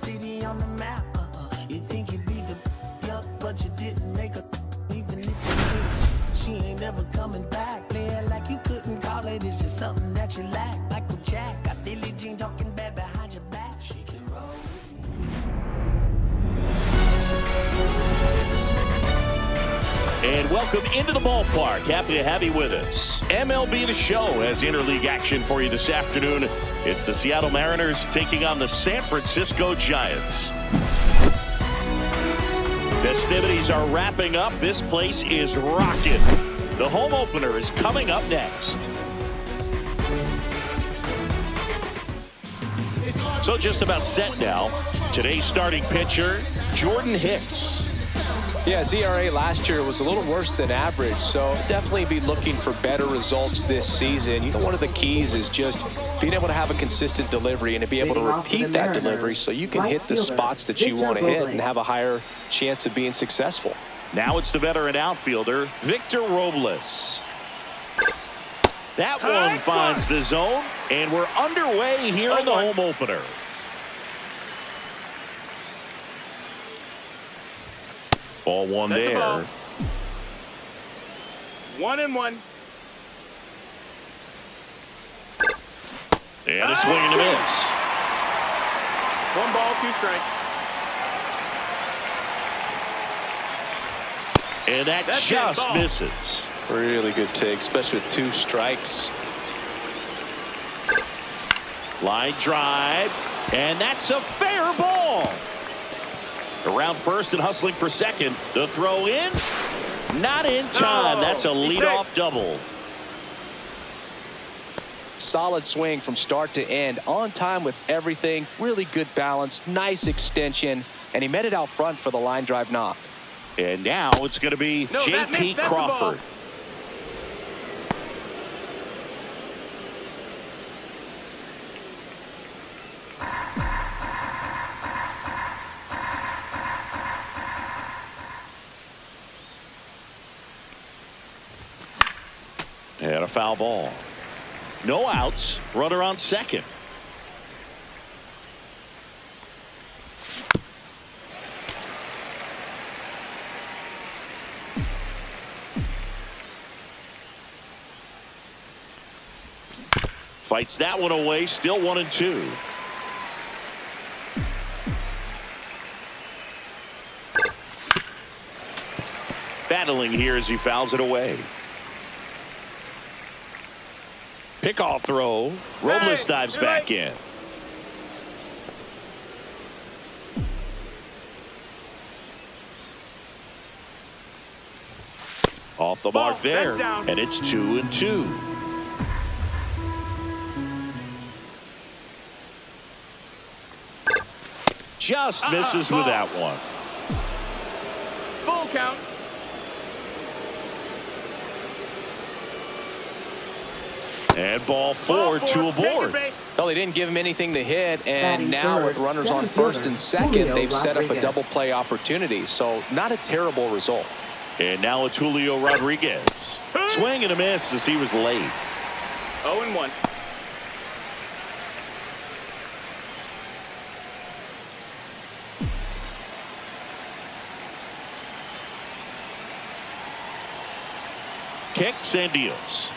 city on the map. You think you beat the up, but you didn't make a. Even if you did, she ain't never coming back. Play it like you couldn't call it. It's just something that you lack. Michael Jack got Billie Jean talking bad behind your back. She can roll. And welcome into the ballpark. Happy to have you with us. MLB The Show has interleague action for you this afternoon. It's the Seattle Mariners taking on the San Francisco Giants. Festivities are wrapping up. This place is rocking. The home opener is coming up next. So just about set now. Today's starting pitcher, Jordan Hicks. Yeah, his ERA last year was a little worse than average, so definitely be looking for better results this season. You know, one of the keys is just being able to have a consistent delivery and to be able to repeat that delivery so you can hit the spots that you want to hit and have a higher chance of being successful. Now it's the veteran outfielder, Victor Robles. That one finds the zone, and we're underway here in the home opener. Ball one there. Ball. 1-1. And a swing and a miss. 1 ball, 2 strikes. And that just misses. Really good take, especially with 2 strikes. Line drive, and that's a fair ball. Around first and hustling for second. The throw in. Not in time. That's a leadoff double. Solid swing from start to end. On time with everything. Really good balance. Nice extension. And he met it out front for the line drive knock. And now it's going to be J.P. Crawford. And a foul ball. No outs. Runner on second. Fights that one away. Still 1-2. Battling here as he fouls it away. Pickoff throw. Robles dives back in. Off the mark there. And it's 2-2. Just misses with that one. Full count. And ball 4, 2 aboard. Well, they didn't give him anything to hit, and now with runners on first and second, they've set up a double play opportunity. So not a terrible result. And now it's Julio Rodriguez. Swing and a miss as he was late. 0-1. Kicks and deals.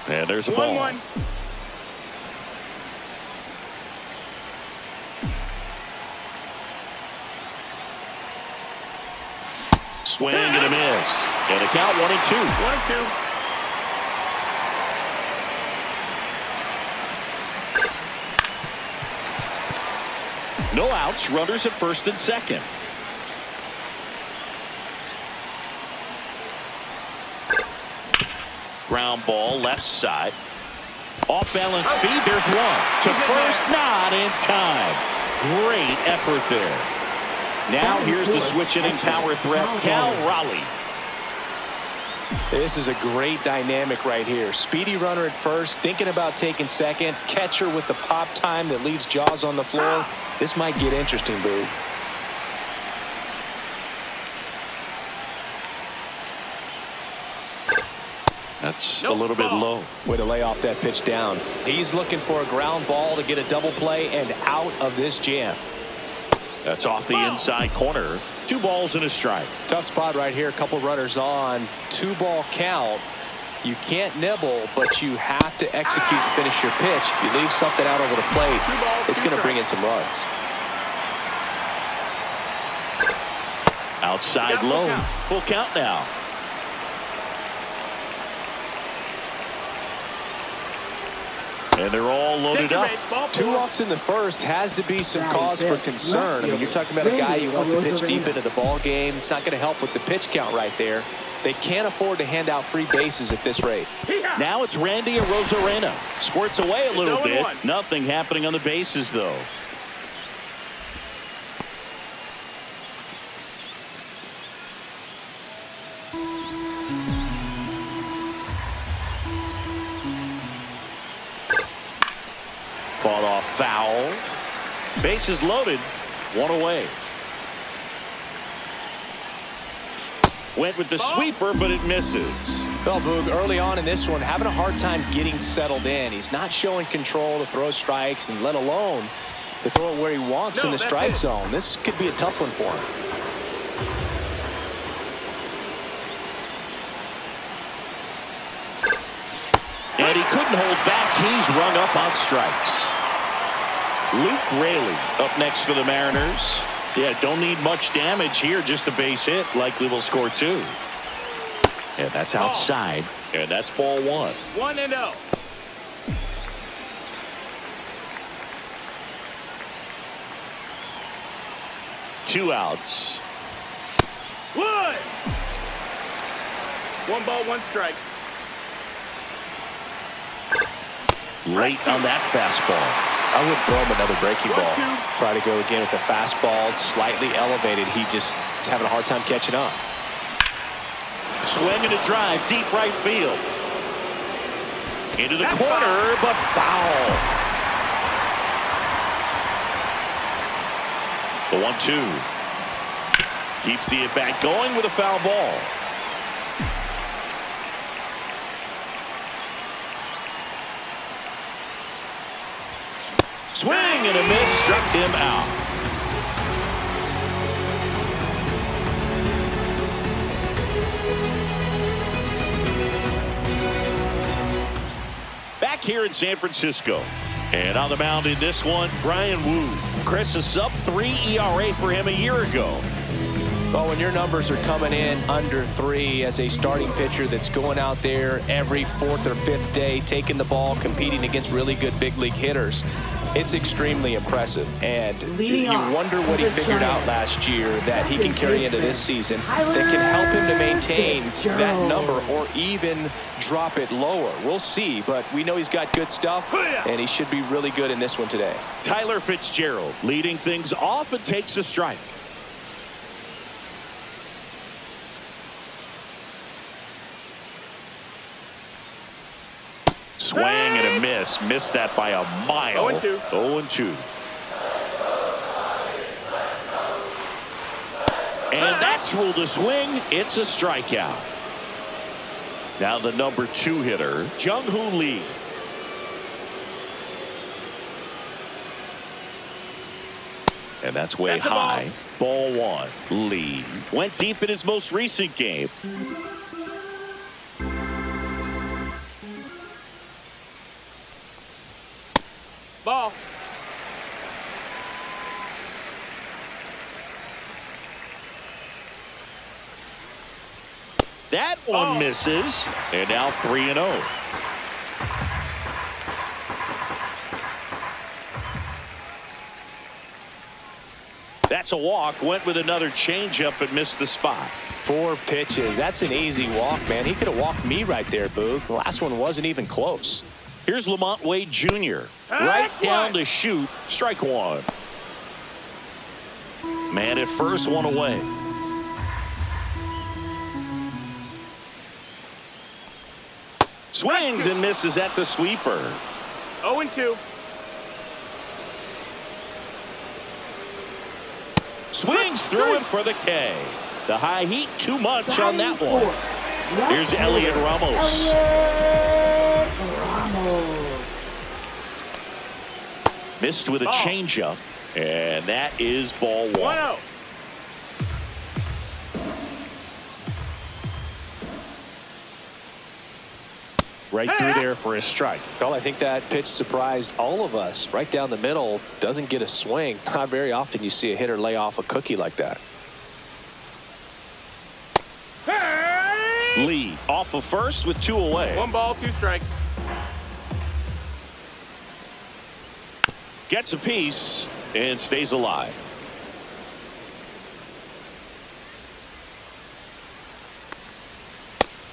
And there's a ball. 1-1. Swing and a miss. And a count 1-2. 1-2. No outs. Runners at first and second. Ground ball left side. Off balance feed. There's one. To first, not in time. Great effort there. Now here's the switch inning power threat, Cal Raleigh. This is a great dynamic right here. Speedy runner at first, thinking about taking second. Catcher with the pop time that leaves Jaws on the floor. This might get interesting, Boo. That's a little bit low. Way to lay off that pitch down. He's looking for a ground ball to get a double play and out of this jam. That's off the inside corner. 2 balls and a strike. Tough spot right here. A couple runners on. 2-ball count. You can't nibble, but you have to execute and finish your pitch. If you leave something out over the plate, it's going to bring in some runs. Outside low. Full count now. And they're all loaded up. 2 walks in the first has to be some cause for concern. I mean, you're talking about a guy you want to pitch deep into the ball game. It's not going to help with the pitch count right there. They can't afford to hand out free bases at this rate. Now it's Randy Arozarena. Squirts away a little bit. Nothing happening on the bases, though. Fought off foul. Bases loaded. 1 away. Went with the sweeper, but it misses. Well, Boog, early on in this one, having a hard time getting settled in. He's not showing control to throw strikes, and let alone to throw it where he wants in the strike zone. This could be a tough one for him. And he couldn't hold back. He's rung up on strikes. Luke Raley up next for the Mariners. Yeah, don't need much damage here. Just a base hit. Likely will score 2. And that's outside. And that's ball 1. 1-0. Two outs. 1 ball, 1 strike. Late on that fastball. I would throw him another breaking ball. Try to go again with the fastball. Slightly elevated. He just is having a hard time catching up. Swing and a drive. Deep right field. Into the corner, but foul. The 1-2. Keeps the at-bat going with a foul ball. Swing and a miss, struck him out. Back here in San Francisco. And on the mound in this one, Brian Wu. Chris, a sub-3 ERA for him a year ago. Well, when your numbers are coming in under 3 as a starting pitcher that's going out there every 4th or 5th day, taking the ball, competing against really good big league hitters, it's extremely impressive. And you wonder what he figured out last year that he can carry into this season that can help him to maintain that number or even drop it lower. We'll see, but we know he's got good stuff, and he should be really good in this one today. Tyler Fitzgerald leading things off and takes a strike. Swing and a miss. Missed that by a mile. 0-2. 0-2. And that's ruled a swing. It's a strikeout. Now the number 2 hitter, Jung-Hoo Lee. And that's way high. Ball 1. Lee went deep in his most recent game. Ball. That one misses. And now 3-0. That's a walk. Went with another changeup but missed the spot. 4 pitches. That's an easy walk, man. He could have walked me right there, Boog. The last one wasn't even close. Here's Lamont Wade Jr. Right down to shoot. Strike 1. Man at first, 1 away. Swings and misses at the sweeper. 0-2. Swings through it for the K. The high heat, too much on that one. Here's Elliot Ramos. Missed with a changeup. And that is ball 1. 1-0. Right through there for a strike. Well, I think that pitch surprised all of us. Right down the middle, doesn't get a swing. Not very often you see a hitter lay off a cookie like that. Hey! Lee off of first with 2 away. 1 ball, 2 strikes. Gets a piece and stays alive.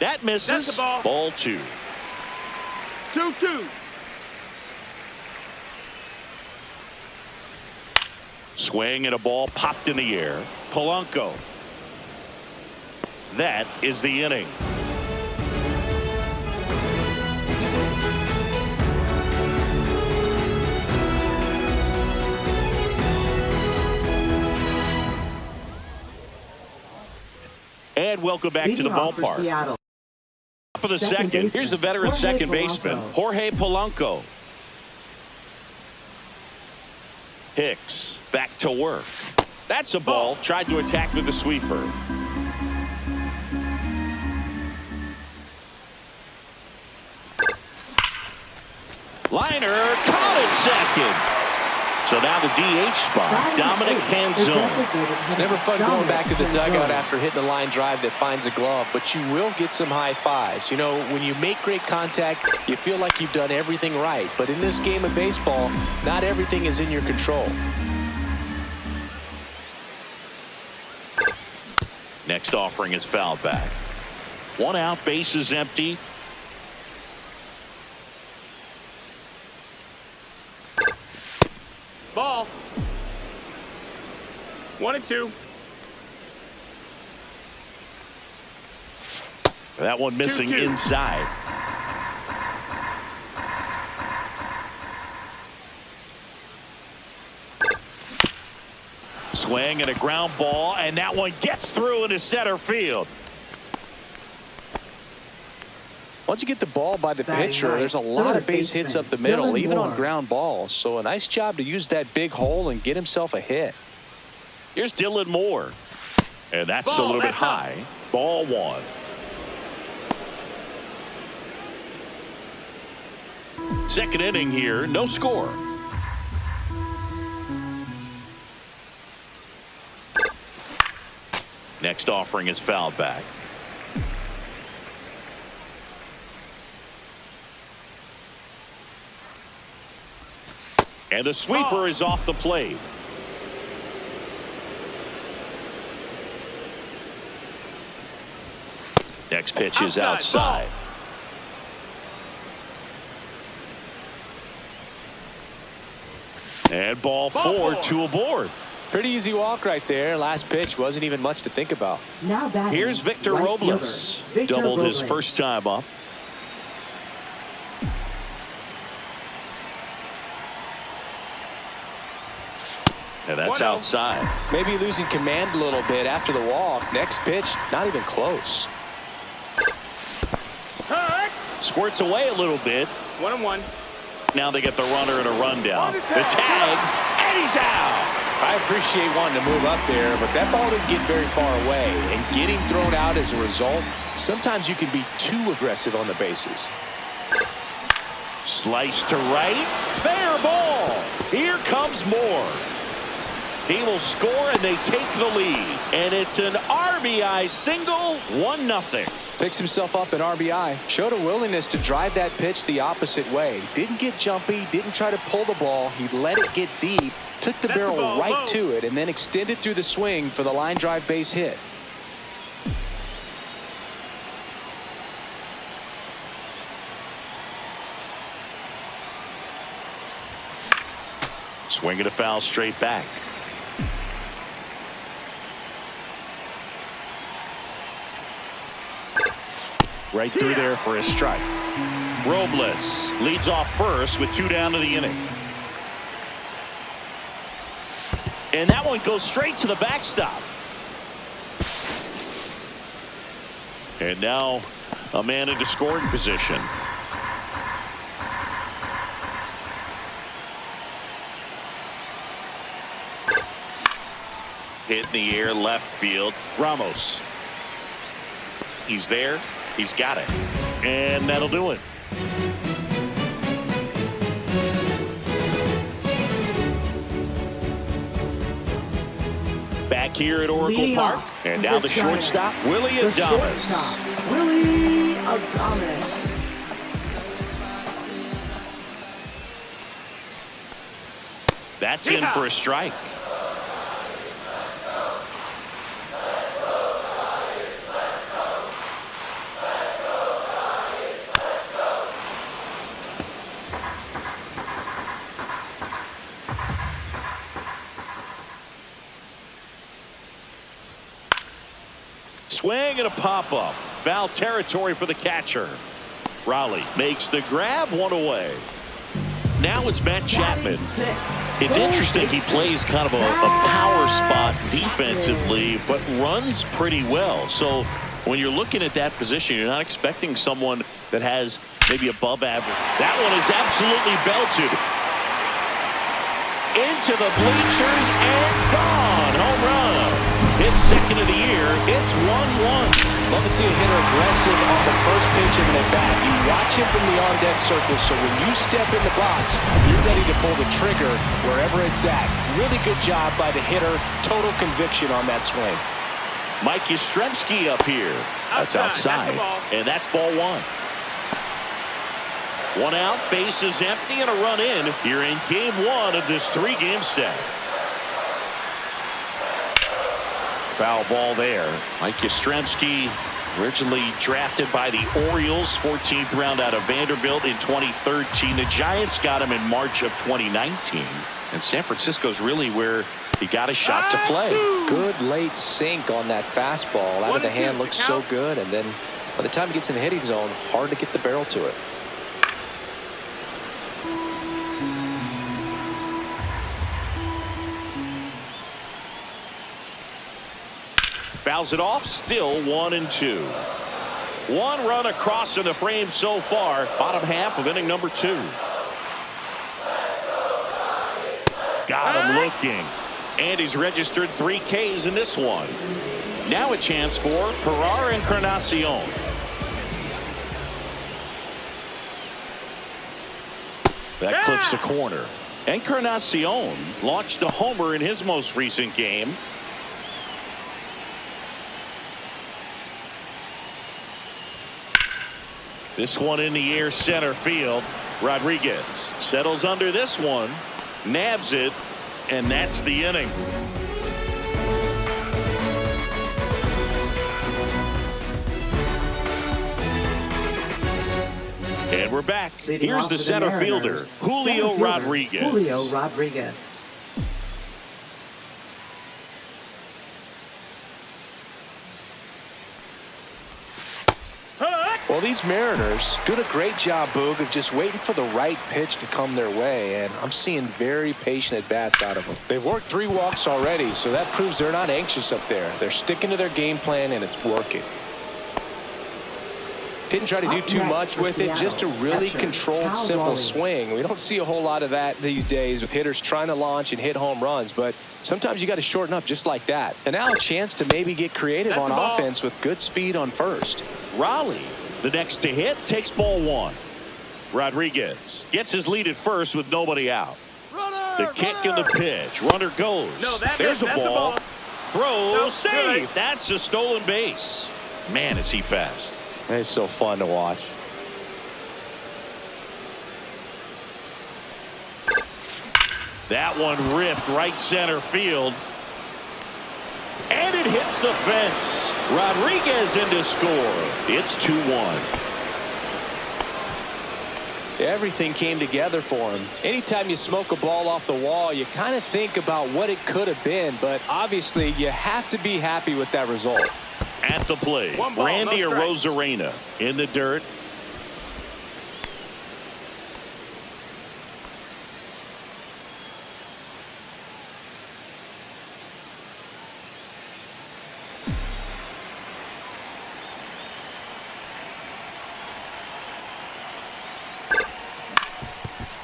That misses. That's the ball. Ball 2. 2-2. Swing and a ball popped in the air. Polanco. That is the inning. And welcome back to the ballpark. Top of the second. Here's the veteran second baseman, Jorge Polanco. Hicks back to work. That's a ball. Tried to attack with the sweeper. Liner caught at second. So now the DH spot, Dominic Canzone. It's never fun going back to the dugout after hitting a line drive that finds a glove, but you will get some high fives. You know, when you make great contact, you feel like you've done everything right. But in this game of baseball, not everything is in your control. Next offering is fouled back. 1 out, base is empty. Ball. 1-2. That one missing 2-2. inside. Swing and a ground ball, and that one gets through into center field. Once you get the ball by the pitcher, there's a lot of base hits up the middle, even on ground balls. So a nice job to use that big hole and get himself a hit. Here's Dylan Moore. And that's a little bit high. Ball 1. Second inning here, no score. Next offering is fouled back. And the sweeper is off the plate. Next pitch is outside. And ball 4, 2 aboard. Pretty easy walk right there. Last pitch wasn't even much to think about. Now here's Victor Robles. Doubled his first time up. And that's outside. Maybe losing command a little bit after the walk. Next pitch, not even close. Squirts away a little bit. 1-1. Now they get the runner and a rundown. The tag, and he's out. I appreciate wanting to move up there, but that ball didn't get very far away. And getting thrown out as a result, sometimes you can be too aggressive on the bases. Slice to right. Fair ball. Here comes Moore. He will score and they take the lead. And it's an RBI single, 1-0. Picks himself up an RBI. Showed a willingness to drive that pitch the opposite way. Didn't get jumpy, didn't try to pull the ball. He let it get deep, took the barrel right to it, and then extended through the swing for the line drive base hit. Swing and a foul straight back. Right through there for a strike. Robles leads off first with 2 down to the inning. And that one goes straight to the backstop. And now a man into scoring position. Hit in the air, left field. Ramos. He's there. He's got it. And that'll do it. Back here at Oracle Park. And now the shortstop, Willie Adames. Willie Adames. That's in for a strike. Swing and a pop-up. Foul territory for the catcher. Raleigh makes the grab, one away. Now it's Matt Chapman. It's interesting, he plays kind of a power spot defensively, but runs pretty well. So when you're looking at that position, you're not expecting someone that has maybe above average. That one is absolutely belted. Into the bleachers and gone. Home run. His second of the year. It's 1-1. Love to see a hitter aggressive on the first pitch of an at-bat. You watch him from the on-deck circle, so when you step in the box, you're ready to pull the trigger wherever it's at. Really good job by the hitter. Total conviction on that swing. Mike Yastrzemski up here. That's outside. And that's ball one. One out, base is empty, and a run in here in game one of this three-game set. Foul ball there. Mike Yastrzemski, originally drafted by the Orioles, 14th round out of Vanderbilt in 2013. The Giants got him in March of 2019. And San Francisco's really where he got a shot to play. Good late sink on that fastball. Out of the hand looks so good. And then by the time he gets in the hitting zone, hard to get the barrel to it. Fouls it off, still 1-2. One run across in the frame so far. Bottom half of inning number 2. Got him looking. And he's registered 3 Ks in this one. Now a chance for Pereira Encarnacion. That clips the corner. Encarnacion launched a homer in his most recent game. This one in the air, center field. Rodriguez settles under this one, nabs it, and that's the inning. And we're back. Here's the center fielder, Julio Rodriguez. Julio Rodriguez. Well, these Mariners doing a great job, Boog, of just waiting for the right pitch to come their way, and I'm seeing very patient at-bats out of them. They've worked 3 walks already, so that proves they're not anxious up there. They're sticking to their game plan, and it's working. Didn't try to do too much with it, just a really controlled, simple swing. We don't see a whole lot of that these days with hitters trying to launch and hit home runs, but sometimes you got to shorten up just like that. And now a chance to maybe get creative on offense with good speed on first. Raleigh, the next to hit, takes ball 1. Rodriguez gets his lead at first with nobody out. The kick and the pitch. Runner goes. There's a ball. Throw, save. That's a stolen base. Man, is he fast. It's so fun to watch. That one ripped right center field. And it hits the fence. Rodriguez in to score. It's 2-1. Everything came together for him. Anytime you smoke a ball off the wall, you kind of think about what it could have been, but obviously you have to be happy with that result. At the plate, Randy Arozarena in the dirt.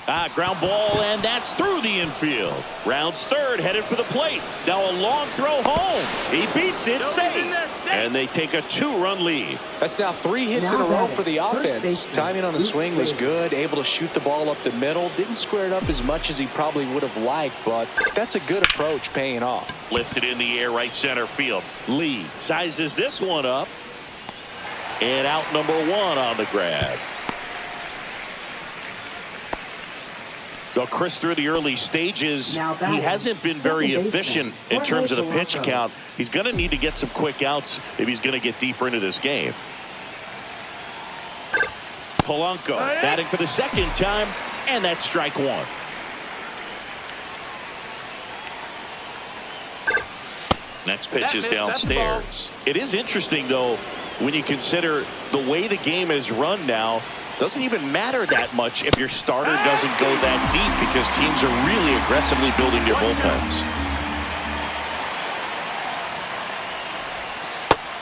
Ground ball, and that's through the infield. Rounds third, headed for the plate. Now a long throw home. He beats it, safe. And they take a 2-run lead. That's now 3 hits in a row for the offense. Timing on the swing was good. Able to shoot the ball up the middle. Didn't square it up as much as he probably would have liked, but that's a good approach paying off. Lifted in the air, right center field. Lee sizes this one up. And out number 1 on the grab. Well, Chris, through the early stages, he hasn't been very efficient in terms of the pitch count. He's going to need to get some quick outs if he's going to get deeper into this game. Polanco batting for the second time, and that's strike 1. Next pitch is downstairs. It is interesting, though, when you consider the way the game is run now. Doesn't even matter that much if your starter doesn't go that deep, because teams are really aggressively building their bullpens.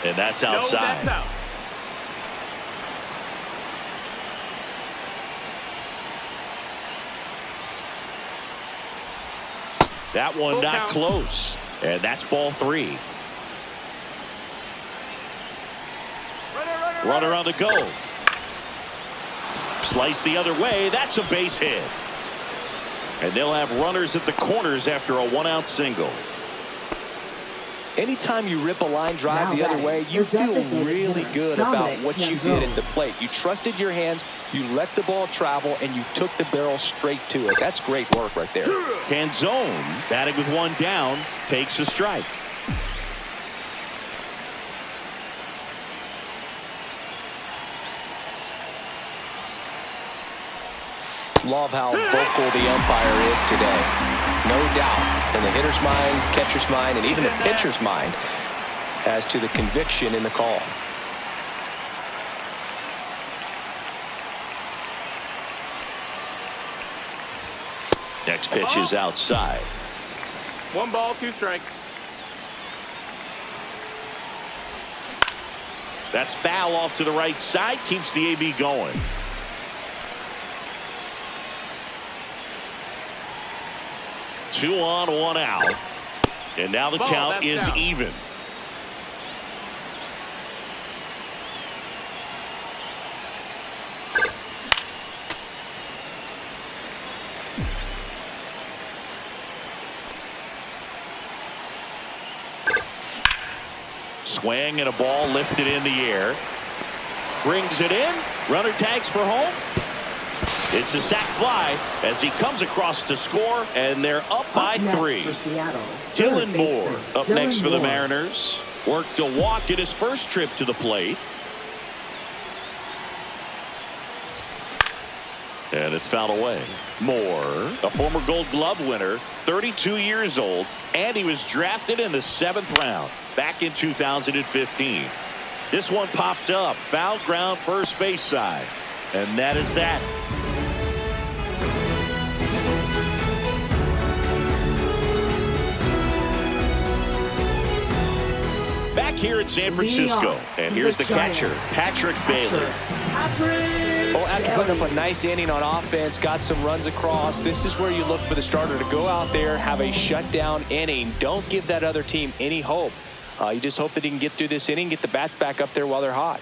And that's outside. No, that's out. That one not close. And that's ball 3. Runner on the go. Slice the other way. That's a base hit. And they'll have runners at the corners after a 1-out single. Anytime you rip a line drive the other way, you feel really good about what you did at the plate. You trusted your hands, you let the ball travel, and you took the barrel straight to it. That's great work right there. Canzone, batting with 1 down, takes a strike. Love how vocal the umpire is today. No doubt in the hitter's mind, catcher's mind, and even the pitcher's mind as to the conviction in the call. Next pitch is outside. 1 ball, 2 strikes. That's foul off to the right side. Keeps the AB going. Two on, 1 out. And now the count is even. Swing and a ball lifted in the air. Brings it in. Runner tags for home. It's a sac fly as he comes across to score, and they're up by 3. Dylan Moore up next for the Mariners. Worked a walk in his first trip to the plate. And it's fouled away. Moore, a former Gold Glove winner, 32 years old, and he was drafted in the 7th round back in 2015. This one popped up, foul ground first base side, and that is that. Back here at San Francisco, and here's the catcher, Patrick Bailey. Well, after putting up a nice inning on offense, got some runs across, this is where you look for the starter to go out there, have a shutdown inning. Don't give that other team any hope. You just hope that he can get through this inning, get the bats back up there while they're hot.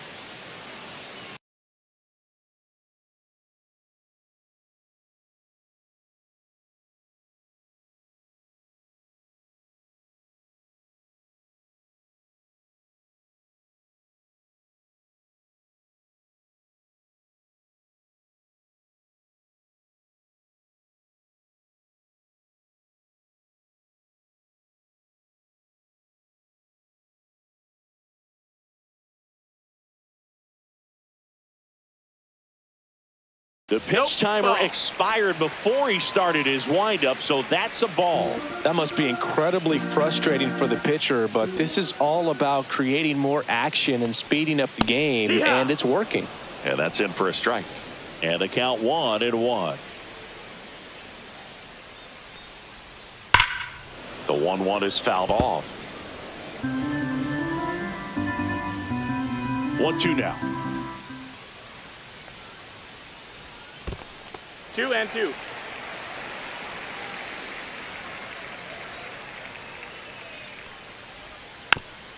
The pitch timer expired before he started his windup, so that's a ball. That must be incredibly frustrating for the pitcher, but this is all about creating more action and speeding up the game, and it's working. And that's in for a strike. And the count 1-1. The 1-1 is fouled off. 1-2 now. 2-2.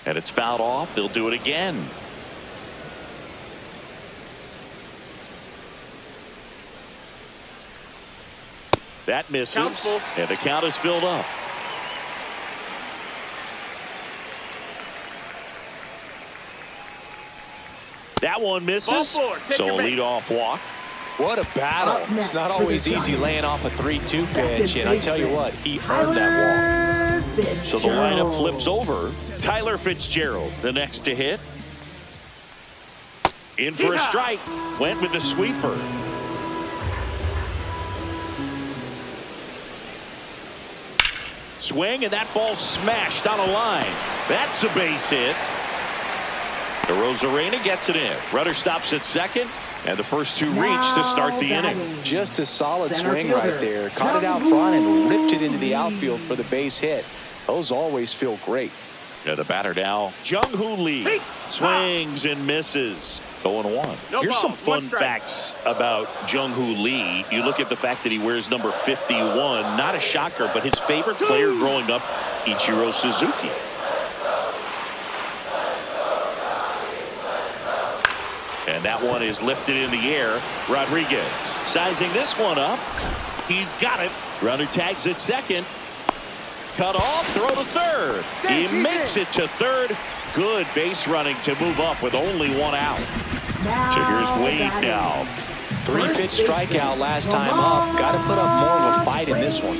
And it's fouled off. They'll do it again. That misses, and the count is filled up. That one misses, so a leadoff walk. What a battle. It's not always easy laying off a 3-2 pitch, and I tell you what, he earned that walk. So the lineup flips over. Tyler Fitzgerald, the next to hit. In for a strike. Went with the sweeper. Swing, and that ball smashed on a line. That's a base hit. The Rosarena gets it in. Rudder stops at second, and the first two reach to start the inning. Just a solid swing right there. Caught it out front and ripped it into the outfield for the base hit. Those always feel great. Yeah, the batter now, Jung-Hoo Lee. Swings and misses. 0-1. Here's some fun facts about Jung-Hoo Lee. You look at the fact that he wears number 51. Not a shocker, but his favorite player growing up, Ichiro Suzuki. And that one is lifted in the air. Rodriguez sizing this one up. He's got it. Runner tags at second. Cut off, throw to third. He makes it to third. Good base running to move up with only one out. So here's Wade now. 3-pitch strikeout last time up. Got to put up more of a fight in this one.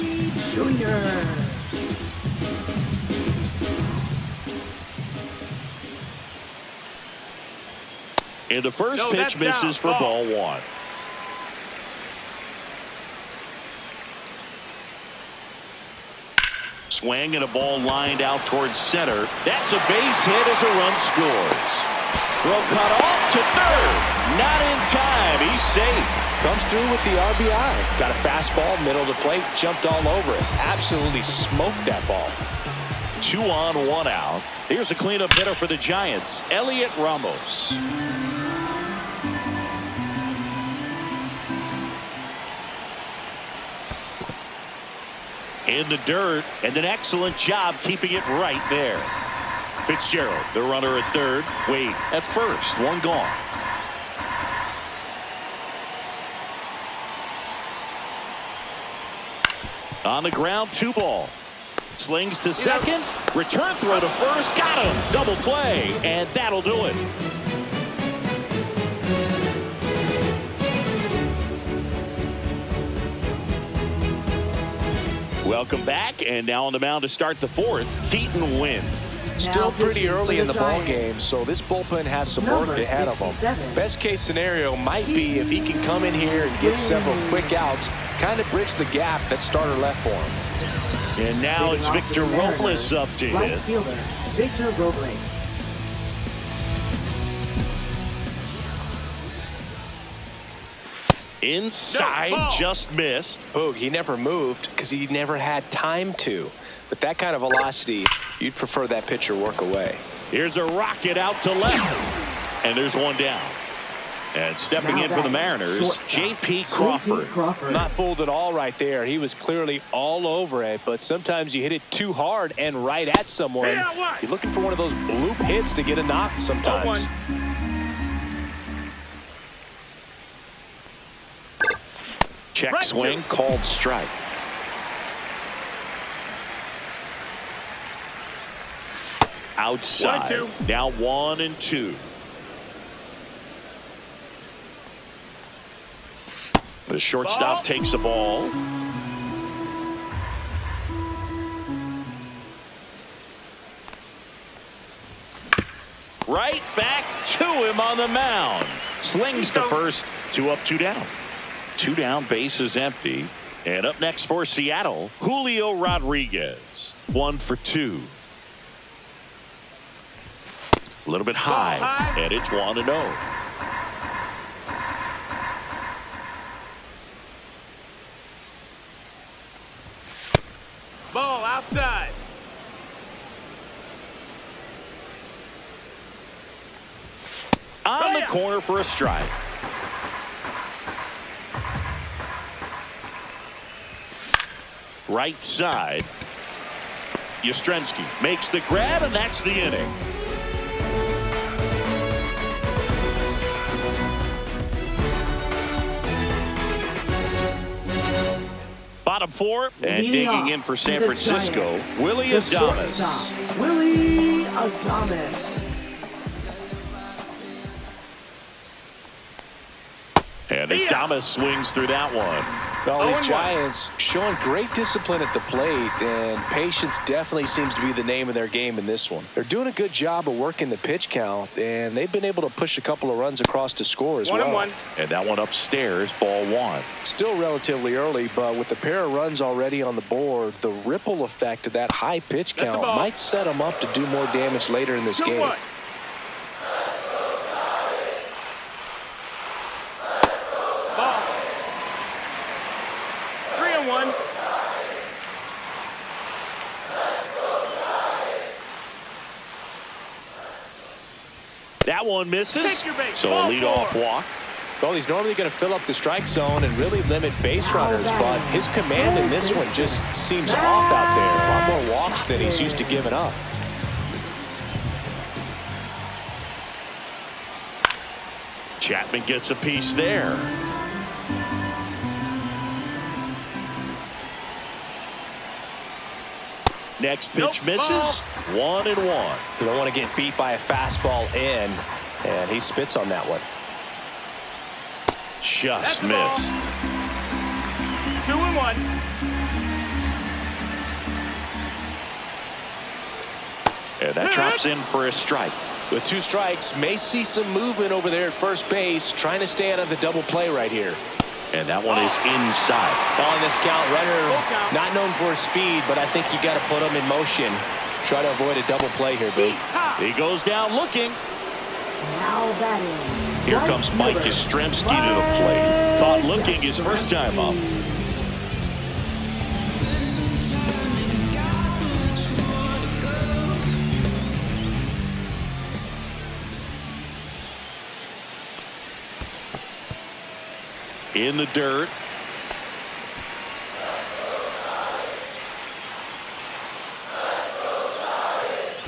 And the first pitch misses for ball one. Swing and a ball lined out towards center. That's a base hit as a run scores. Throw cut off to third. Not in time. He's safe. Comes through with the RBI. Got a fastball, middle of the plate, jumped all over it. Absolutely smoked that ball. 2 on, 1 out. Here's a cleanup hitter for the Giants, Elliot Ramos. In the dirt, and an excellent job keeping it right there. Fitzgerald, the runner at third. Wade at first, one gone. On the ground, 2 ball. Slings to second. Return throw to first. Got him. Double play, and that'll do it. Welcome back, and now on the mound to start the fourth, Keaton Wynn. Still pretty early in the ball game, so this bullpen has some work ahead of them. Best case scenario might be if he can come in here and get several quick outs, kind of bridge the gap that starter left for him. And now it's Victor Robles up to hit. Victor Robles. Inside, just missed. Boog, he never moved because he never had time to. With that kind of velocity, you'd prefer that pitcher work away. Here's a rocket out to left. And there's one down. And stepping in for the Mariners, J.P. Crawford. Not fooled at all right there. He was clearly all over it, but sometimes you hit it too hard and right at someone. You're looking for one of those bloop hits to get a knock sometimes. Check swing, called strike. Outside. Now 1-2. The shortstop takes the ball. Right back to him on the mound. Slings to first. 2 up, 2 down. 2 down, base is empty. And up next for Seattle, Julio Rodriguez. 1 for 2. A little bit high, and it's 1-0. Ball outside. On the corner for a strike. Right side. Yastrzemski makes the grab, and that's the inning. bottom four. And Leading digging off in for San the Francisco, Giants, Willie the Adames. shortstop, Willie Adames. And Adames swings through that one. Well, these Giants showing great discipline at the plate, and patience definitely seems to be the name of their game in this one. They're doing a good job of working the pitch count, and they've been able to push a couple of runs across to score as well. 1-1. And that one upstairs, ball one. Still relatively early, but with the pair of runs already on the board, the ripple effect of that high pitch That's count might set them up to do more damage later in this game. 2-1. Ball. 3-1. That one misses. Take your base. So a Ball leadoff four. walk. Well, he's normally going to fill up the strike zone and really limit base runners, but his command in this one just seems off out there. A lot more walks than he's used to giving up. Chapman gets a piece there. Next pitch misses. 1-1. You don't want to get beat by a fastball in, and he spits on that one. Just That's the ball. missed. 2-1. And that drops in for a strike. With 2 strikes, may see some movement over there at first base, trying to stay out of the double play right here. And that one is inside. On this count, runner Full count. not known for his speed, but I think you got to put him in motion. Try to avoid a double play here, Boo. He goes down looking. Now batting. Here comes Mike Yastrzemski to the plate. Caught looking his first time up. In the dirt.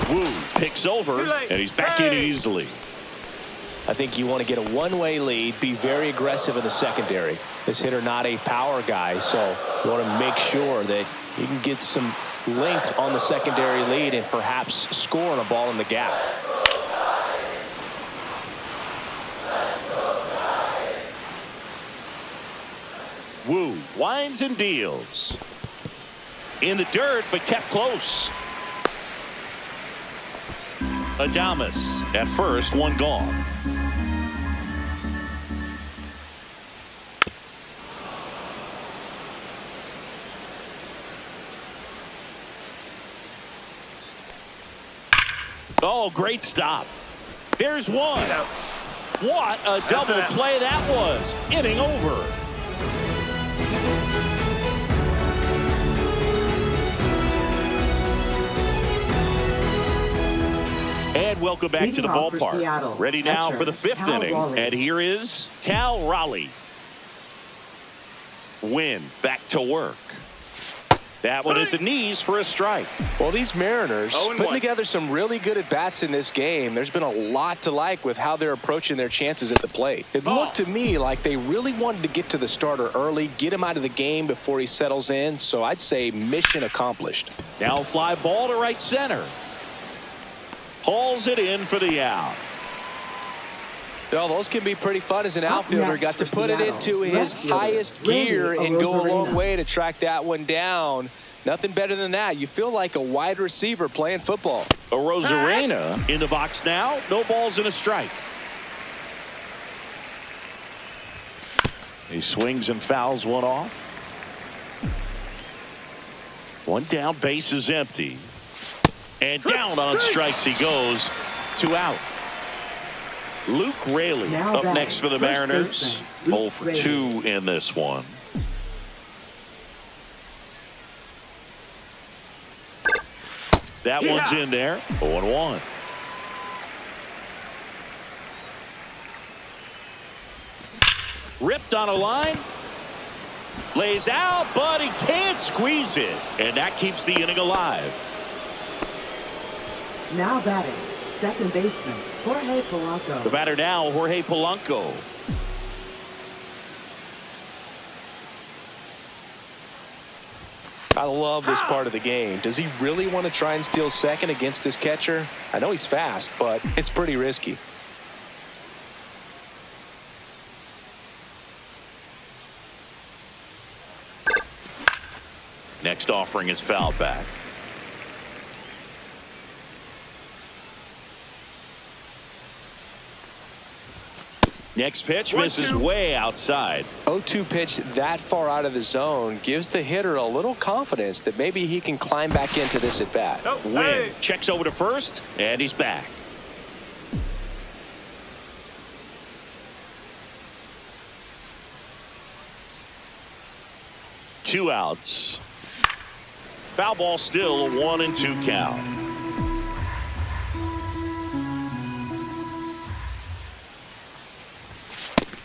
Wu picks over, and he's back in easily. I think you want to get a one-way lead, be very aggressive in the secondary. This hitter not a power guy, so you want to make sure that you can get some length on the secondary lead and perhaps score on a ball in the gap. Wu winds and deals. In the dirt, but kept close. Adames at first, one gone. Oh, great stop. There's one. What a double play that was. Inning over. And welcome back to the ballpark. Ready now for the 5th inning. And here is Cal Raleigh. Win back to work. That one at the knees for a strike. Well, these Mariners 0-1. putting together some really good at-bats in this game. There's been a lot to like with how they're approaching their chances at the plate. It looked to me like they really wanted to get to the starter early, get him out of the game before he settles in. So I'd say mission accomplished. Now fly ball to right center. Hauls it in for the out. Well, those can be pretty fun as an outfielder. Got to put it into his highest gear and go a long way to track that one down. Nothing better than that. You feel like a wide receiver playing football. A Rosarena in the box now. No balls and a strike. He swings and fouls one off. One down, base is empty. And down on strikes he goes. 2 out. Luke Raley Now up batting, next for the first Mariners. baseman, 0 Luke for Raley. 2 in this one. That one's in there. 0-1. Ripped on a line. Lays out, but he can't squeeze it. And that keeps the inning alive. Now batting, second baseman, Jorge Polanco. The batter now, Jorge Polanco. I love this part of the game. Does he really want to try and steal second against this catcher? I know he's fast, but it's pretty risky. Next offering is fouled back. Next pitch misses way outside. 0-2 pitch that far out of the zone gives the hitter a little confidence that maybe he can climb back into this at bat. Win checks over to first, and he's back. Two outs. Foul ball, still a 1-2 count.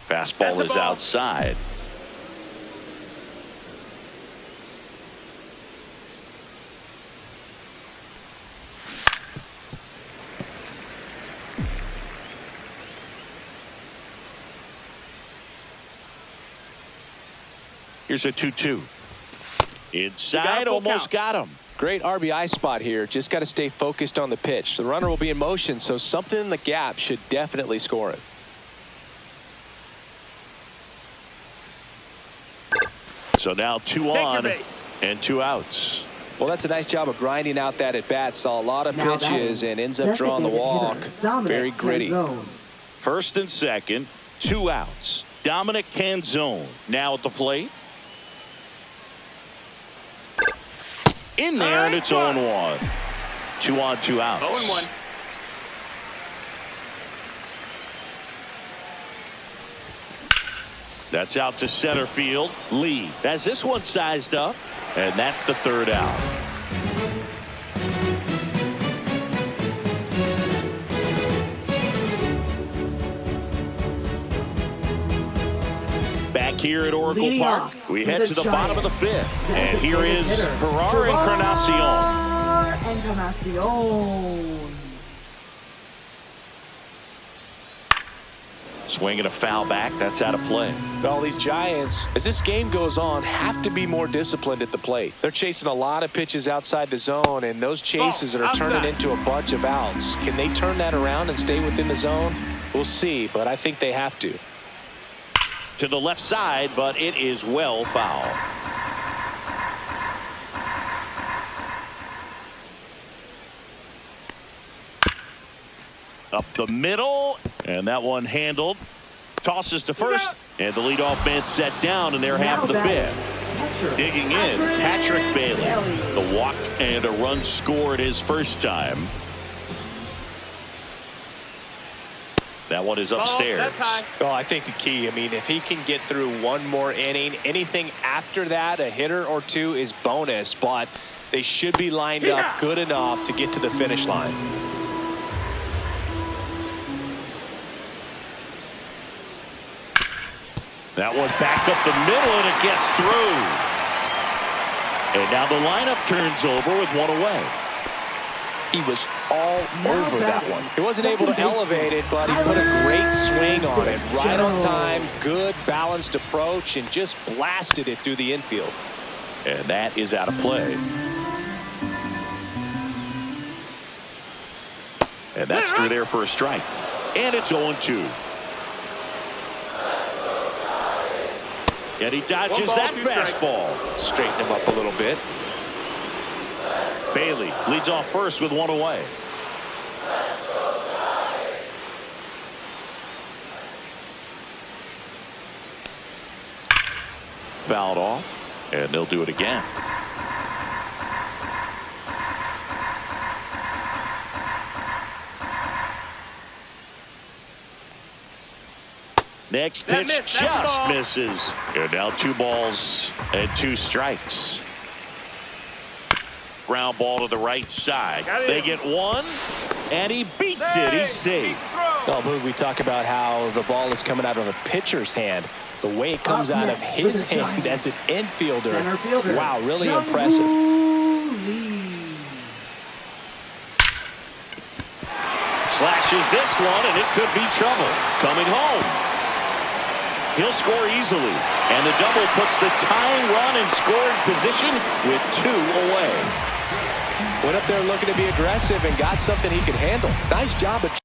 Fastball is outside. Here's a 2-2. Inside, almost got him. Great RBI spot here. Just got to stay focused on the pitch. The runner will be in motion, so something in the gap should definitely score it. So now 2 on and 2 outs. Well, that's a nice job of grinding out that at bat. Saw a lot of pitches and ends up drawing the walk. Very gritty. First and second, 2 outs. Dominic Canzone now at the plate. In there, and it's 0-1. 2 on, 2 outs. 0-1. That's out to center field. Lee has this one sized up, and that's the 3rd out. Back here at Oracle Park, we head to the bottom of the 5th, and here is Gerard Encarnacion. Swinging a foul back. That's out of play. Well, these Giants, as this game goes on, have to be more disciplined at the plate. They're chasing a lot of pitches outside the zone, and those chases are turning into a bunch of outs. Can they turn that around and stay within the zone? We'll see, but I think they have to. To the left side, but it is well foul. Up the middle, and that one handled. Tosses to first, and the leadoff man set down in their half of the 5th. Digging in, Patrick Bailey. The walk and a run scored his first time. That one is upstairs. Well, I think the key, if he can get through one more inning, anything after that, a hitter or 2 is bonus, but they should be lined up good enough to get to the finish line. That one's back up the middle, and it gets through. And now the lineup turns over with 1 away. He was all over that one. He wasn't able to elevate it, but he put a great swing on it. Right on time, good balanced approach, and just blasted it through the infield. And that is out of play. And that's through there for a strike. And it's 0-2. And he dodges that fastball. Straighten him up a little bit. Bailey leads off first with 1 away. Fouled off, and they'll do it again. Next pitch just misses. And now 2 balls and 2 strikes. Ground ball to the right side. They get 1, and he beats it. He's safe. Well, we talk about how the ball is coming out of a pitcher's hand. The way it comes out of his hand as an infielder. Wow, really impressive. Slashes this one, and it could be trouble. Coming home. He'll score easily. And the double puts the tying run in scoring position with 2 away. Went up there looking to be aggressive and got something he could handle. Nice job of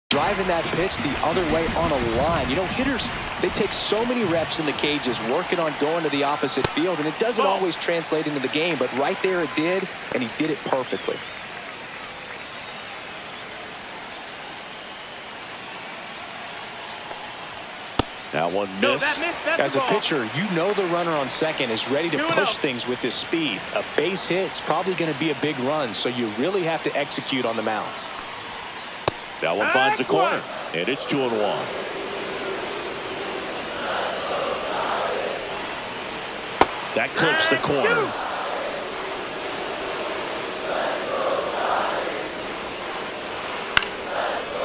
driving that pitch the other way on a line. You know, hitters, they take so many reps in the cages working on going to the opposite field, and it doesn't always translate into the game, but right there it did, and he did it perfectly. That one missed. As a pitcher, you know the runner on second is ready to push things with his speed. A base hit's probably going to be a big run, so you really have to execute on the mound. That one finds the corner, and it's 2-1. That clips the corner.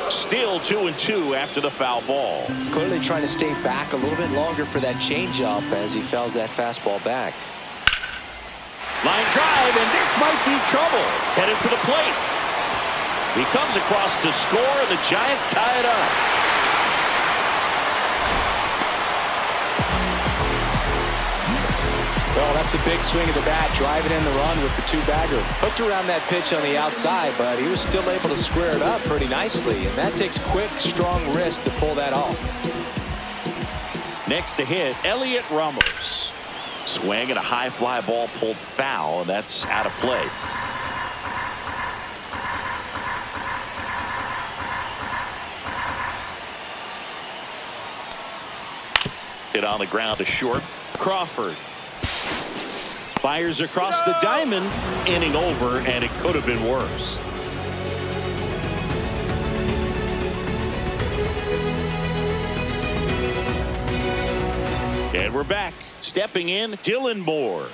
Still 2-2 after the foul ball. Clearly trying to stay back a little bit longer for that changeup as he fouls that fastball back. Line drive, and this might be trouble. Headed for the plate. He comes across to score, and the Giants tie it up. Well, that's a big swing of the bat, driving in the run with the 2-bagger. Hooked around that pitch on the outside, but he was still able to square it up pretty nicely, and that takes quick, strong wrist to pull that off. Next to hit, Elliot Ramos. Swing and a high fly ball pulled foul, and that's out of play. Hit on the ground to short. Crawford fires across the diamond. Inning over, and it could have been worse. And we're back. Stepping in, Dylan Moore.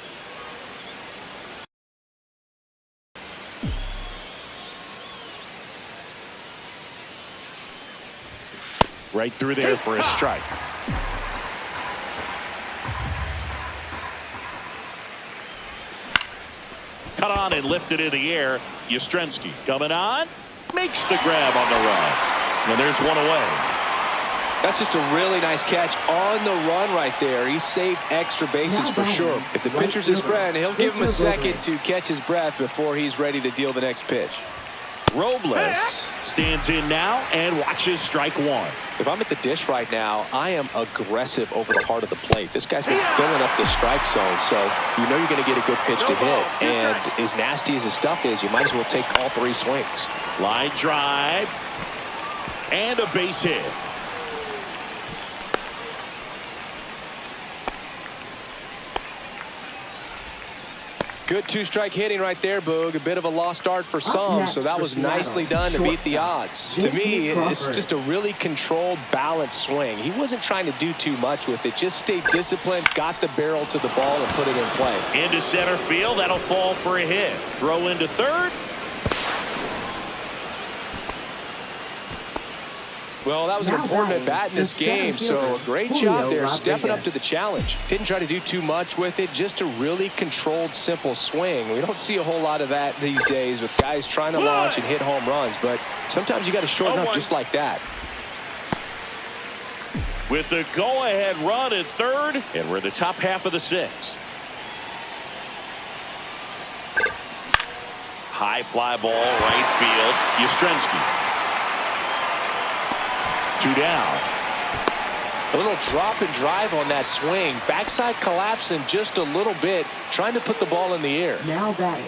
Right through there for a strike. Cut on and lifted in the air. Yastrzemski coming on. Makes the grab on the run. And there's one away. That's just a really nice catch on the run right there. He saved extra bases for sure. If the pitcher's his friend, he'll give him a second to catch his breath before he's ready to deal the next pitch. Robles stands in now and watches strike one. If I'm at the dish right now, I am aggressive over the heart of the plate. This guy's been filling up the strike zone, so you know you're going to get a good pitch to hit. And as nasty as his stuff is, you might as well take all 3 swings. Line drive and a base hit. Good 2-strike hitting right there, Boog. A bit of a lost start for some, so that was nicely done to beat the odds. To me, it's just a really controlled, balanced swing. He wasn't trying to do too much with it. Just stayed disciplined, got the barrel to the ball, and put it in play. Into center field. That'll fall for a hit. Throw into third. Well, that was an important at-bat in this game, so a great job there stepping up to the challenge. Didn't try to do too much with it, just a really controlled, simple swing. We don't see a whole lot of that these days with guys trying to launch and hit home runs, but sometimes you got to shorten up just like that. With the go-ahead run at third, and we're in the top half of the 6th. High fly ball, right field. Yastrzemski. 2 down. A little drop and drive on that swing. Backside collapsing just a little bit, trying to put the ball in the air. Now batting.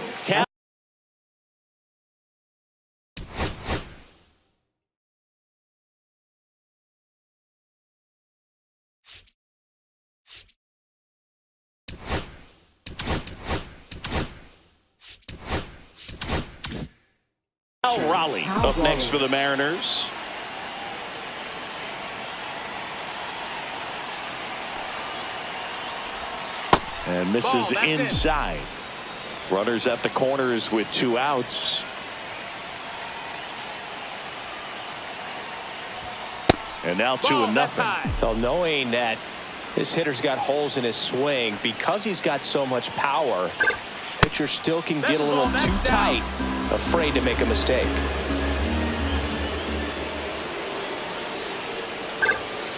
Raleigh up next for the Mariners. And misses inside. Runners at the corners with 2 outs. And now 2-0. Well, knowing that This hitter's got holes in his swing because he's got so much power. Pitcher still can get a little too tight, afraid to make a mistake.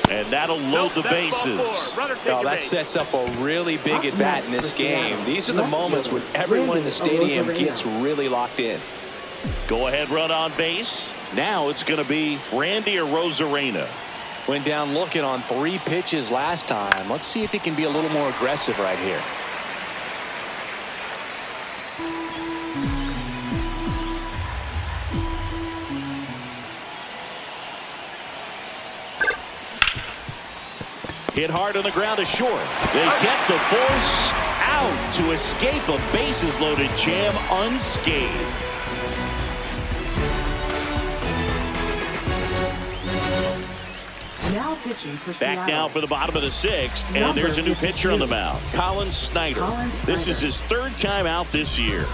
And that'll load the bases. Now that sets up a really big at bat in this game. These are the moments when everyone in the stadium gets really locked in. Go ahead run on base. Now it's going to be Randy Arozarena. Went down looking on 3 pitches last time. Let's see if he can be a little more aggressive right here. Hit hard on the ground to short. They get the force out to escape a bases loaded jam unscathed. Now pitching for Back Seattle. now for the bottom of the 6th, and there's a new pitcher on the mound, Colin Snyder. This is his 3rd time out this year.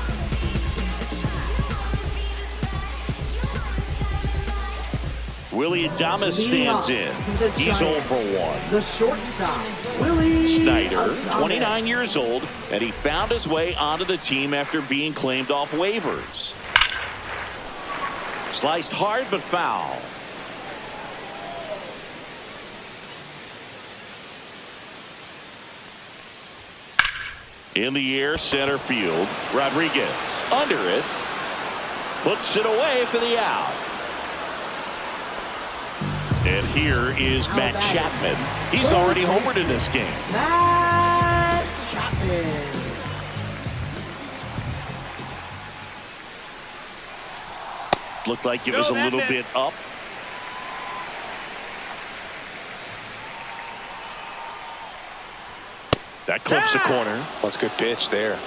Willie Adames stands in. He's 0 for 1. The shortstop, Willie Snyder, Adames. 29 years old, and he found his way onto the team after being claimed off waivers. Sliced hard but foul. In the air, center field. Rodriguez under it. Puts it away for the out. And here is Matt Chapman. He's already homered in this game. Matt Chapman. Looked like it was a little bit up. That clips the corner. That's a good pitch there.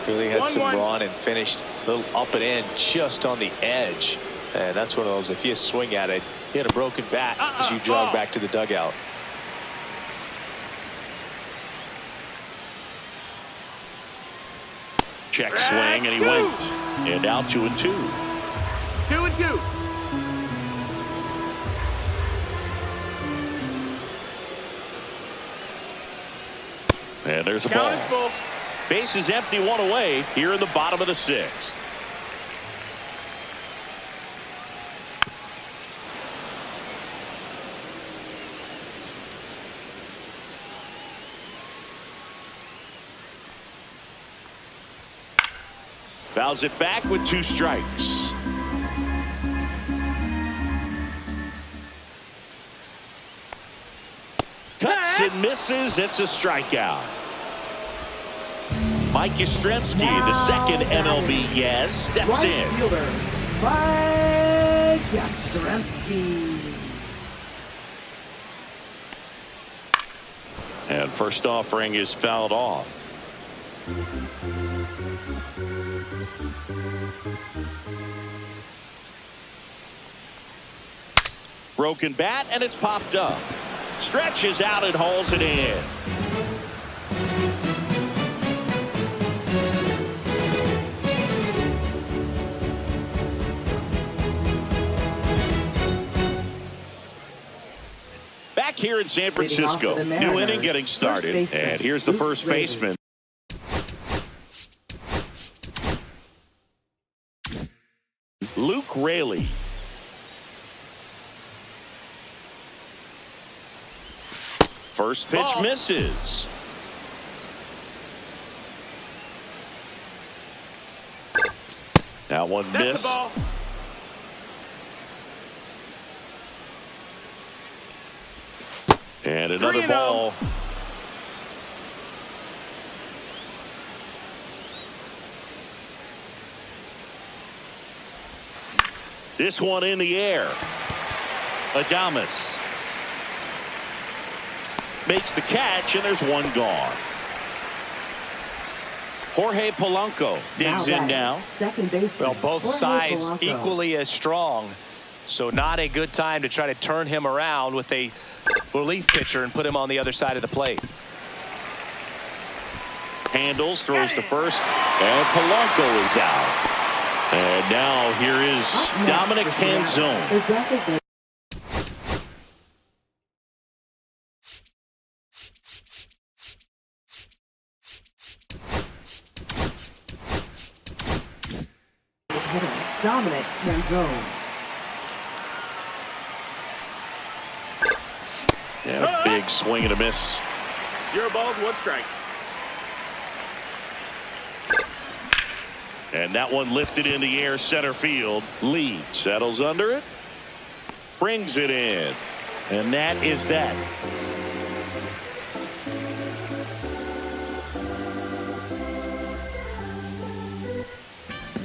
Really had some run and finished a little up and in just on the edge. And that's one of those, if you swing at it, you had a broken bat as you jog back to the dugout. Check swing, and he went. And out 2-2. 2-2. And there's a ball. Base is empty, 1 away here in the bottom of the 6th. Fouls it back with 2 strikes. Cuts and misses. It's a strikeout. Mike Yastrzemski, the second MLB Yes, steps in. Fielder, Mike Yastrzemski. And first offering is fouled off. Broken bat, and it's popped up. Stretches out and hauls it in. Back here in San Francisco, new inning getting started, and here's the first baseman. Luke Raley. First pitch misses. That one missed. And another ball. This one in the air. Adames makes the catch, and there's one gone. Jorge Polanco digs in now. Second baseman. Well, both sides equally as strong. So not a good time to try to turn him around with a relief pitcher and put him on the other side of the plate. Handles, throws to first, and Polanco is out. And now here is Dominic Canzone. hitter, Dominic Manzone. Yeah, big swing and a miss. 0 balls, 1 strike. And that one lifted in the air center field. Lee settles under it. Brings it in. And that is that.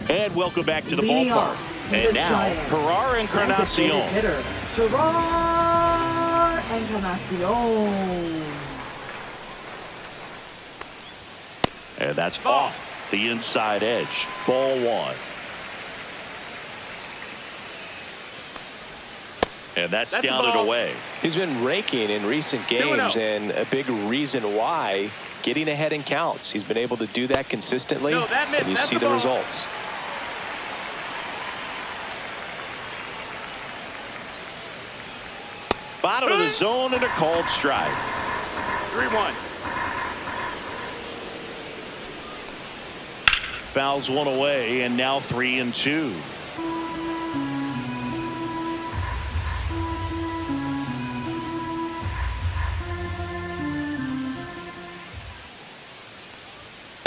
And welcome back to the ballpark. And now, Gerard Encarnacion. Hitter, Gerard Encarnacion. And that's off the inside edge. Ball 1. And that's down and away. He's been raking in recent games, and a big reason why, getting ahead in counts. He's been able to do that consistently, and you see the results. Bottom of the zone and a called strike. 3-1. Fouls one away, and now 3-2.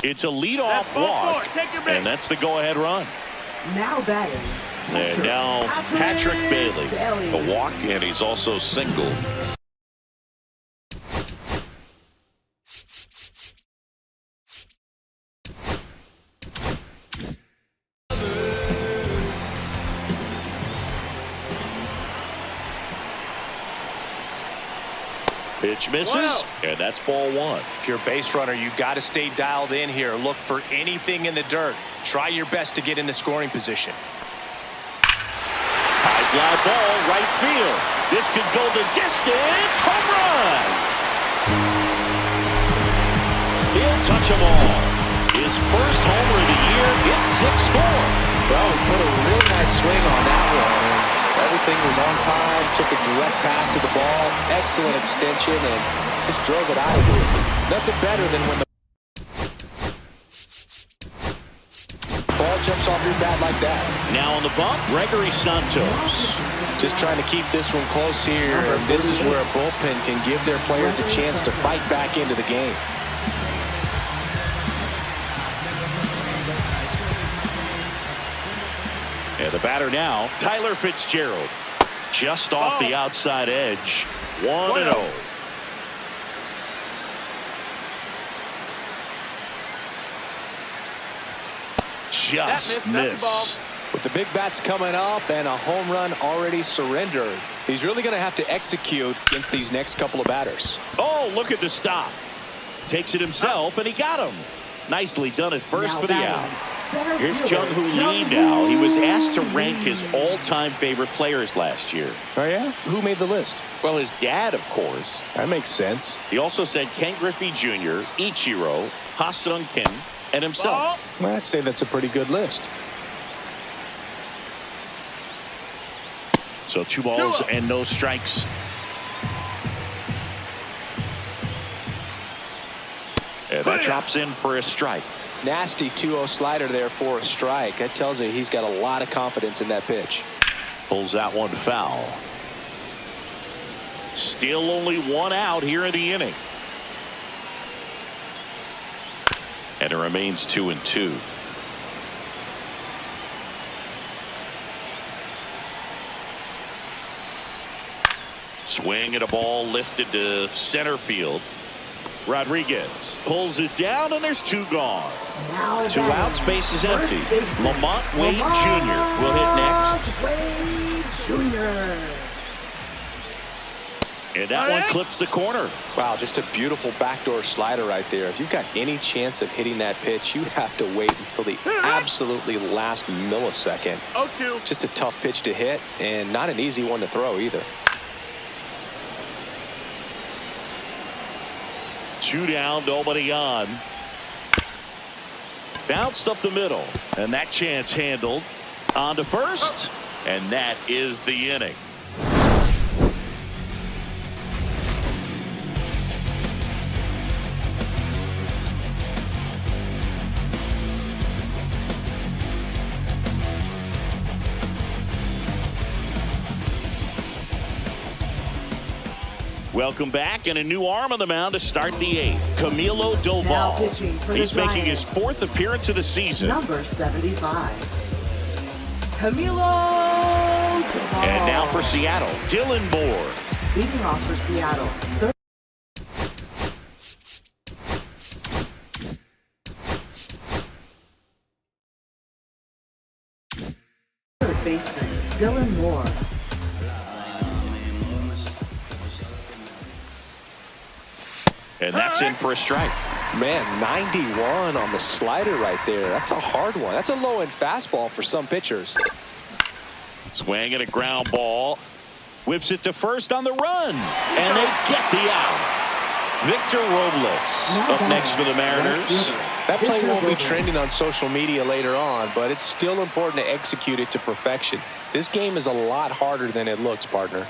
It's a leadoff walk, and that's the go-ahead run. Now batting. And now Patrick Bailey. A walk, and he's also single. Pitch misses, and that's ball 1. If you're a base runner, you got to stay dialed in here. Look for anything in the dirt. Try your best to get into scoring position. High fly ball, right field. This could go the distance. Home run. He'll touch them all. His first homer of the year. It's 6-4. Well, he put a really nice swing on that one. Everything was on time, took a direct path to the ball, excellent extension, and just drove it out of here. Nothing better than when the ball jumps off your bat like that. Now on the bump, Gregory Santos. Just trying to keep this one close here, and this is where a bullpen can give their players a chance to fight back into the game. And the batter now, Tyler Fitzgerald. Just off the outside edge. 1-0. Just missed. With the big bats coming up and a home run already surrendered, he's really going to have to execute against these next couple of batters. Oh, look at the stop. Takes it himself, and he got him. Nicely done at first for the out. Here's Jung-Hoo Lee now. He was asked to rank his all-time favorite players last year. Oh, yeah? Who made the list? Well, his dad, of course. That makes sense. He also said Ken Griffey Jr., Ichiro, Ha-Sung Kim, and himself. Well, I'd say that's a pretty good list. So 2 balls and no strikes. And that drops in for a strike. Nasty 2-0 slider there for a strike. That tells you he's got a lot of confidence in that pitch. Pulls that one foul. Still only 1 out here in the inning. And it remains 2-2. Swing and a ball lifted to center field. Rodriguez pulls it down, and there's 2 gone. 2 outs, base is empty. Lamont Wade Jr. will hit next. Wade Jr. And that one clips the corner. Wow, just a beautiful backdoor slider right there. If you've got any chance of hitting that pitch, you have to wait until the absolutely last millisecond. 0-2. Just a tough pitch to hit, and not an easy one to throw either. 2 down, nobody on. Bounced up the middle, and that chance handled. On to first, and that is the inning. Welcome back, and a new arm on the mound to start the 8th. Camilo Now Doval. pitching for the He's making his Giants. 4th appearance of the season. Number 75. Camilo Doval. And now for Seattle, Dylan Moore. Leading off for Seattle. Third baseman, Dylan Moore. And that's in for a strike. Man, 91 on the slider right there. That's a hard one. That's a low-end fastball for some pitchers. Swing and a ground ball. Whips it to first on the run. And they get the out. Victor Robles up next for the Mariners. That play won't be trending on social media later on, but it's still important to execute it to perfection. This game is a lot harder than it looks, partner.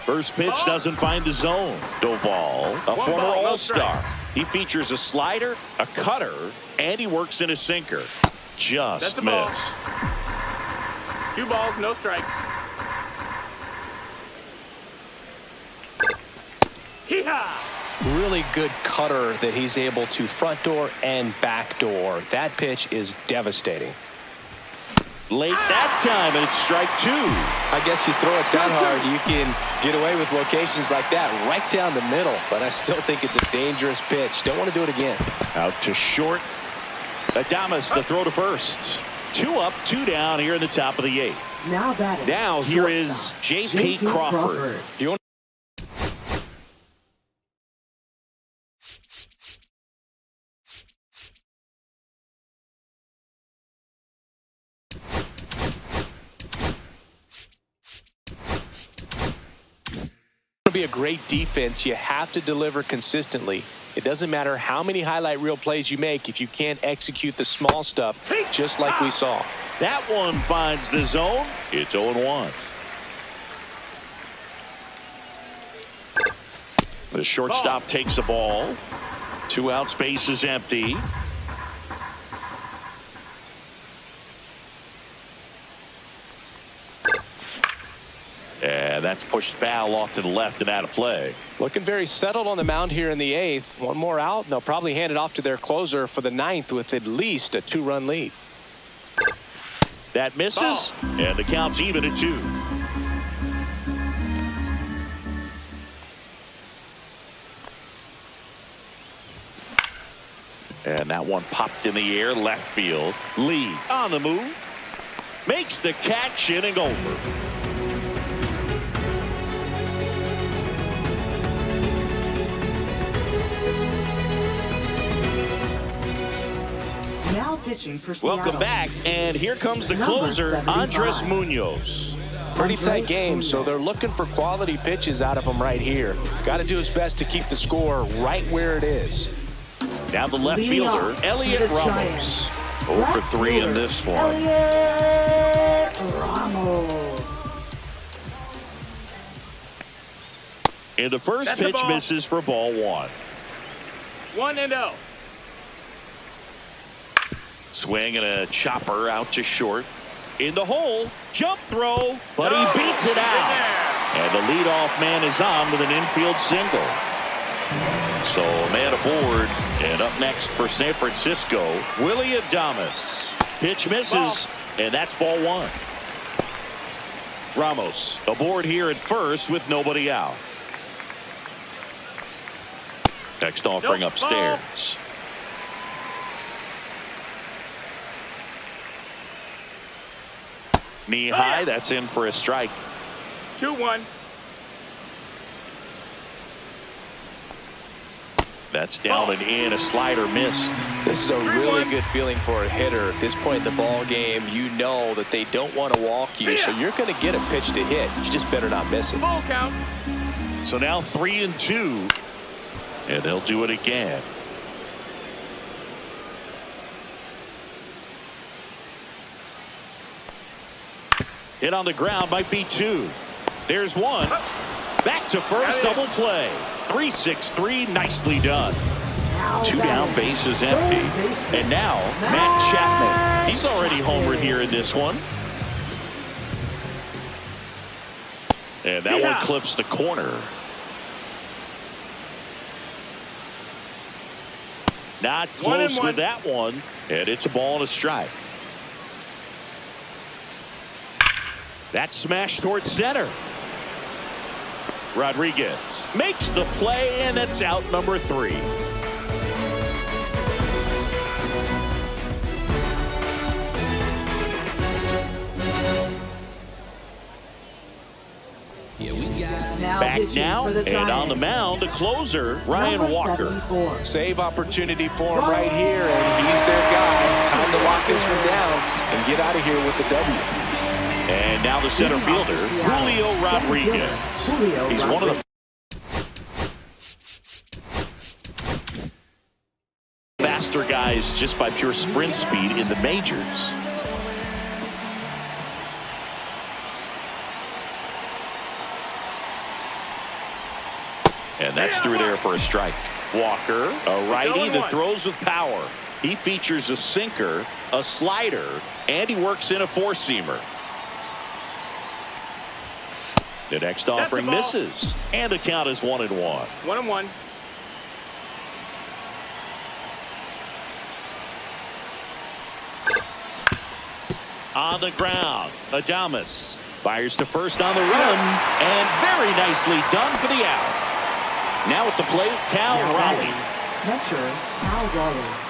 First pitch doesn't find the zone. Doval, a former All-Star. He features a slider, a cutter, and he works in a sinker. Just missed. 2 balls, no strikes. Hee-haw! Really good cutter that he's able to front door and back door. That pitch is devastating. Late that time, and it's strike 2. I guess you throw it that hard, you can get away with locations like that right down the middle, but I still think it's a dangerous pitch. Don't want to do it again. Out to short. Adames, the throw to first. 2 up, 2 down here in the top of the 8th. Now batting. Now here is J.P. Crawford. Do you want to be a great defense, you have to deliver consistently. It doesn't matter how many highlight reel plays you make if you can't execute the small stuff, just like we saw. That one finds the zone. It's 0-1. The shortstop takes the ball. 2 outs, base is empty. And that's pushed foul off to the left and out of play. Looking very settled on the mound here in the 8th. One more out, and they'll probably hand it off to their closer for the 9th with at least a 2-run lead. That misses, and the count's even at 2. And that one popped in the air, left field. Lee on the move. Makes the catch, inning over. Now pitching for Seattle. Welcome back, and here comes the Number closer, 75. Andres Munoz. Pretty tight game, so they're looking for quality pitches out of him right here. Got to do his best to keep the score right where it is. Now the left Leading fielder, off Elliot for the Ramos. Giants. 0 for 3 in this one. Elliot Ramos. And the first That's a pitch ball. misses for ball 1. 1-0. Swing and a chopper out to short. In the hole, jump throw, but he beats it out. And the leadoff man is on with an infield single. So a man aboard, and up next for San Francisco, Willie Adames. Pitch misses, and that's ball 1. Ramos aboard here at first with nobody out. Next offering Nope. upstairs. Knee high, that's in for a strike. 2-1. That's down and in, a slider missed. This is a really good feeling for a hitter. At this point in the ball game, you know that they don't want to walk you, so you're going to get a pitch to hit. You just better not miss it. Full count. So now 3-2, and they'll do it again. Hit on the ground, might be 2. There's 1. Back to first, double play. 3-6-3, nicely done. 2 down, base is empty. And now Matt Chapman. He's already homered here in this one. And that one clips the corner. Not 1-1. close with that one, and it's a ball and a strike. That smash towards center. Rodriguez makes the play, and it's out number 3. Back now, and on the mound, the closer, Ryan Walker. Save opportunity for him right here, and he's their guy. Time to lock this one down and get out of here with the W. And now the center fielder, Julio Rodriguez. He's one of the faster guys just by pure sprint speed in the majors. And that's through there for a strike. Walker, a righty that throws with power. He features a sinker, a slider, and he works in a four-seamer. The next offering misses, and the count is 1-1. 1-1. On the ground, Adames fires to first on the run, and very nicely done for the out. Now at the plate, Cal Raleigh. Catcher, Cal Raleigh.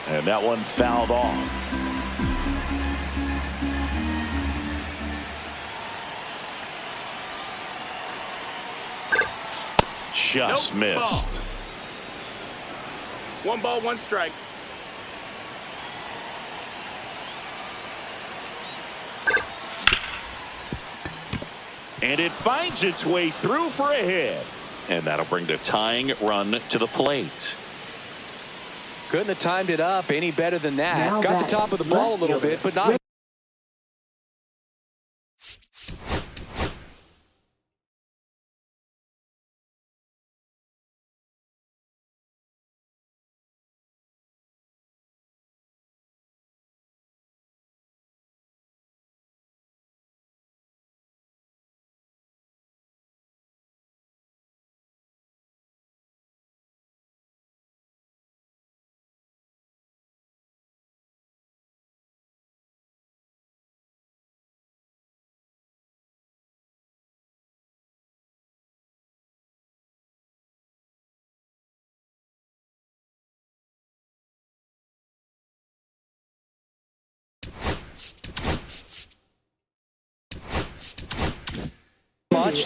And that one fouled off. Just missed. One ball, one strike. And it finds its way through for a hit. And that'll bring the tying run to the plate. Couldn't have timed it up any better than that. Now Got the top of the ball a little bit, but not.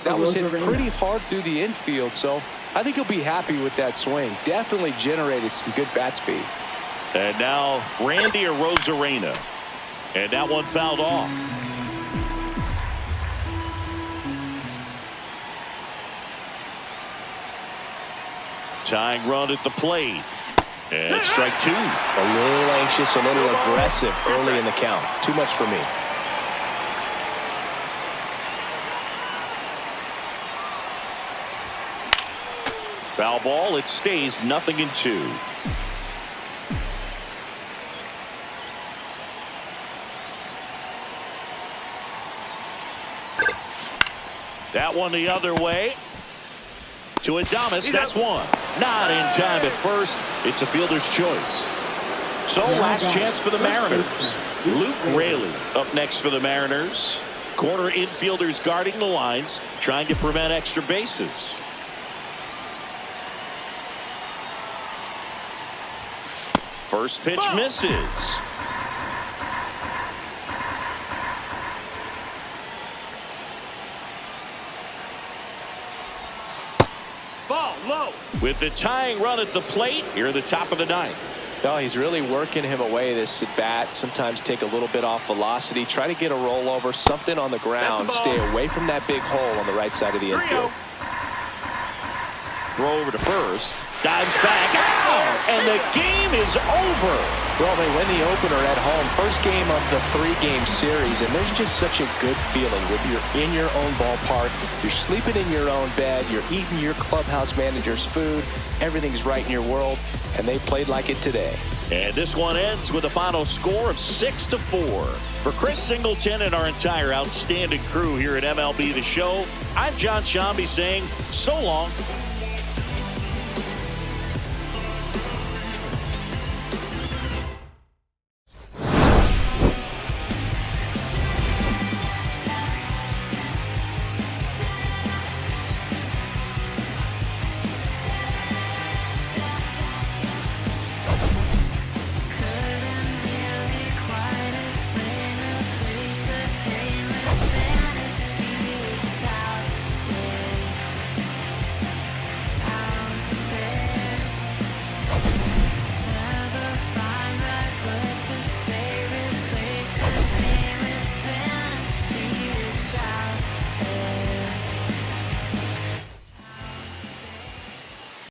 That was hit pretty hard through the infield, so I think he'll be happy with that swing. Definitely generated some good bat speed. And now Randy Arozarena. And that one fouled off. Tying run at the plate. And strike 2. A little anxious, a little aggressive early in the count. Too much for me. Foul ball. It stays 0-2. That one the other way. To Adames. That's one. Not in time at first. It's a fielder's choice. So last chance for the Mariners. Luke Raley up next for the Mariners. Corner infielders guarding the lines, trying to prevent extra bases. First pitch misses. Ball low. With the tying run at the plate, here at the top of the ninth. No, he's really working him away this at bat. Sometimes take a little bit off velocity. Try to get a rollover, something on the ground. Stay away from that big hole on the right side of the infield. Throw over to first. Dives back out. And the game is over. Well, they win the opener at home. First game of the 3-game series. And there's just such a good feeling when you're in your own ballpark. You're sleeping in your own bed. You're eating your clubhouse manager's food. Everything's right in your world. And they played like it today. And this one ends with a final score of 6-4. For Chris Singleton and our entire outstanding crew here at MLB The Show, I'm John Shambi saying so long